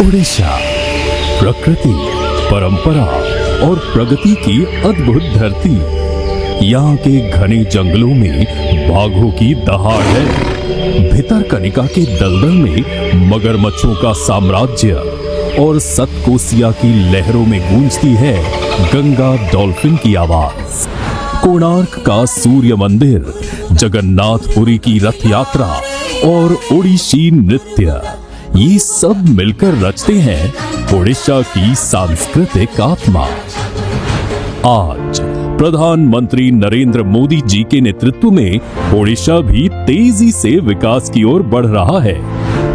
ओडिशा प्रकृति, परंपरा और प्रगति की अद्भुत धरती। यहाँ के घने जंगलों में बाघों की दहाड़ है। भितरकनिका के दलदल में मगरमच्छों का साम्राज्य और सतकोसिया की लहरों में गूंजती है गंगा डॉल्फिन की आवाज। कोणार्क का सूर्य मंदिर, जगन्नाथपुरी की रथ यात्रा और ओडिशी नृत्य, ये सब मिलकर रचते हैं ओडिशा की सांस्कृतिक आत्मा। आज प्रधानमंत्री नरेंद्र मोदी जी के नेतृत्व में ओडिशा भी तेजी से विकास की ओर बढ़ रहा है।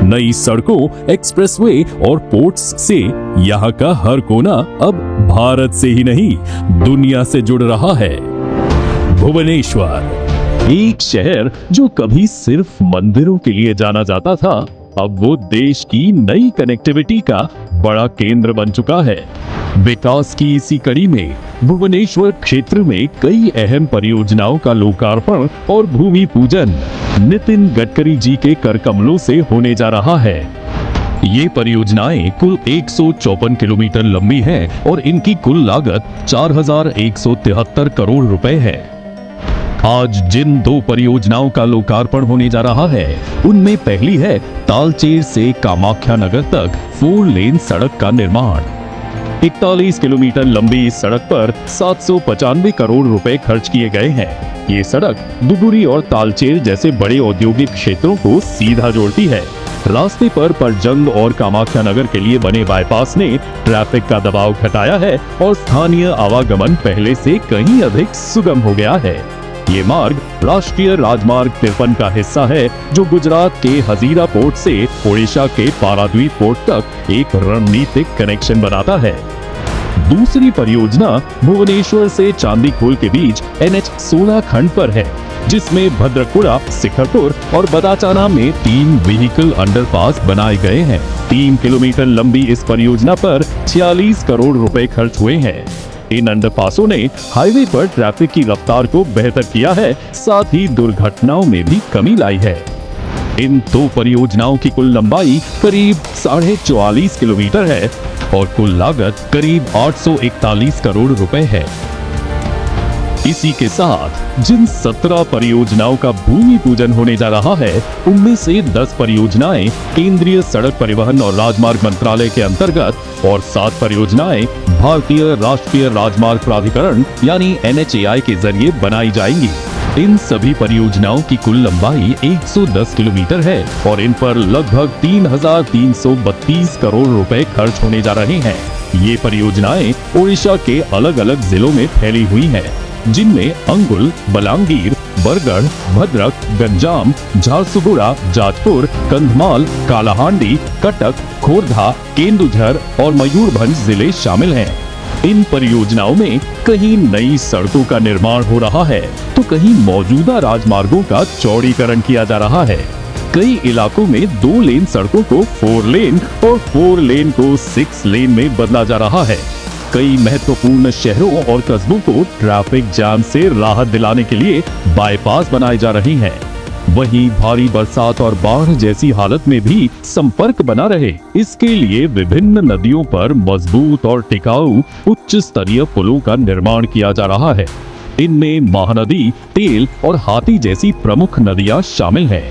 नई सड़कों, एक्सप्रेसवे और पोर्ट्स से यहाँ का हर कोना अब भारत से ही नहीं, दुनिया से जुड़ रहा है। भुवनेश्वर, एक शहर जो कभी सिर्फ मंदिरों के लिए जाना जाता था, अब वो देश की नई कनेक्टिविटी का बड़ा केंद्र बन चुका है। विकास की इसी कड़ी में भुवनेश्वर क्षेत्र में कई अहम परियोजनाओं का लोकार्पण और भूमि पूजन नितिन गडकरी जी के कर कमलों से होने जा रहा है। ये परियोजनाएं कुल 154 किलोमीटर लंबी हैं और इनकी कुल लागत 4173 करोड़ रुपए है। आज जिन दो परियोजनाओं का लोकार्पण होने जा रहा है, उनमें पहली है तालचेर से कामाख्या नगर तक 4 लेन सड़क का निर्माण। 41 किलोमीटर लंबी इस सड़क पर 795 करोड़ रुपए खर्च किए गए हैं। ये सड़क दुबुरी और तालचेर जैसे बड़े औद्योगिक क्षेत्रों को सीधा जोड़ती है। रास्ते पर परजंग और कामाख्या नगर के लिए बने बाईपास ने ट्रैफिक का दबाव घटाया है और स्थानीय आवागमन पहले से कहीं अधिक सुगम हो गया है। ये मार्ग राष्ट्रीय राजमार्ग 53 का हिस्सा है, जो गुजरात के हजीरा पोर्ट से ओडिशा के पारादीप पोर्ट तक एक रणनीतिक कनेक्शन बनाता है। दूसरी परियोजना भुवनेश्वर से चांदीखोल के बीच NH 16 खंड पर है, जिसमें भद्रकुड़ा, शिखरपुर और बदाचाना में 3 व्हीकल अंडरपास बनाए गए हैं। 3 किलोमीटर लंबी इस परियोजना पर 46 करोड़ रुपए खर्च हुए हैं। इन अंडरपासों ने हाईवे पर ट्रैफिक की रफ्तार को बेहतर किया है, साथ ही दुर्घटनाओं में भी कमी लाई है। इन दो परियोजनाओं की कुल लंबाई करीब 44.5 किलोमीटर है और कुल लागत करीब 841 करोड़ रुपए है। इसी के साथ जिन 17 परियोजनाओं का भूमि पूजन होने जा रहा है, उनमें से 10 परियोजनाएं केंद्रीय सड़क परिवहन और राजमार्ग मंत्रालय के अंतर्गत और 7 परियोजनाएं भारतीय राष्ट्रीय राजमार्ग प्राधिकरण यानी NHAI के जरिए बनाई जाएंगी। इन सभी परियोजनाओं की कुल लंबाई 110 किलोमीटर है और इन पर लगभग 3,332 करोड़ रुपए खर्च होने जा रहे हैं। ये परियोजनाएं ओडिशा के अलग अलग जिलों में फैली हुई हैं, जिनमें अंगुल, बलांगीर, बरगढ़, भद्रक, गंजाम, झारसुगुड़ा, जाजपुर, कंधमाल, कालाहांडी, कटक, खोरधा, केंदुझर और मयूरभंज जिले शामिल हैं। इन परियोजनाओं में कहीं नई सड़कों का निर्माण हो रहा है, तो कहीं मौजूदा राजमार्गों का चौड़ीकरण किया जा रहा है। कई इलाकों में 2 लेन सड़कों को 4 लेन और 4 लेन को 6 लेन में बदला जा रहा है। कई महत्वपूर्ण शहरों और कस्बों को ट्रैफिक जाम से राहत दिलाने के लिए बाईपास बनाए जा रहे हैं। वहीं भारी बरसात और बाढ़ जैसी हालत में भी संपर्क बना रहे, इसके लिए विभिन्न नदियों पर मजबूत और टिकाऊ उच्च स्तरीय पुलों का निर्माण किया जा रहा है। इनमें महानदी, तेल और हाथी जैसी प्रमुख नदियां शामिल हैं।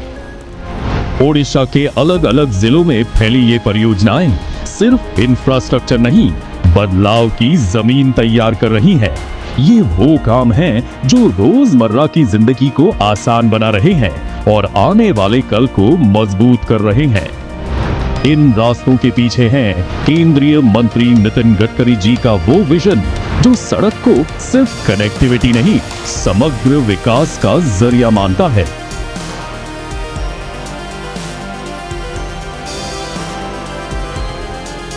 ओडिशा के अलग अलग जिलों में फैली ये परियोजनाएं सिर्फ इंफ्रास्ट्रक्चर नहीं, बदलाव की जमीन तैयार कर रही हैं। ये वो काम हैं जो रोजमर्रा की जिंदगी को आसान बना रहे हैं और आने वाले कल को मजबूत कर रहे हैं। इन रास्तों के पीछे है केंद्रीय मंत्री नितिन गडकरी जी का वो विजन, जो सड़क को सिर्फ कनेक्टिविटी नहीं, समग्र विकास का जरिया मानता है।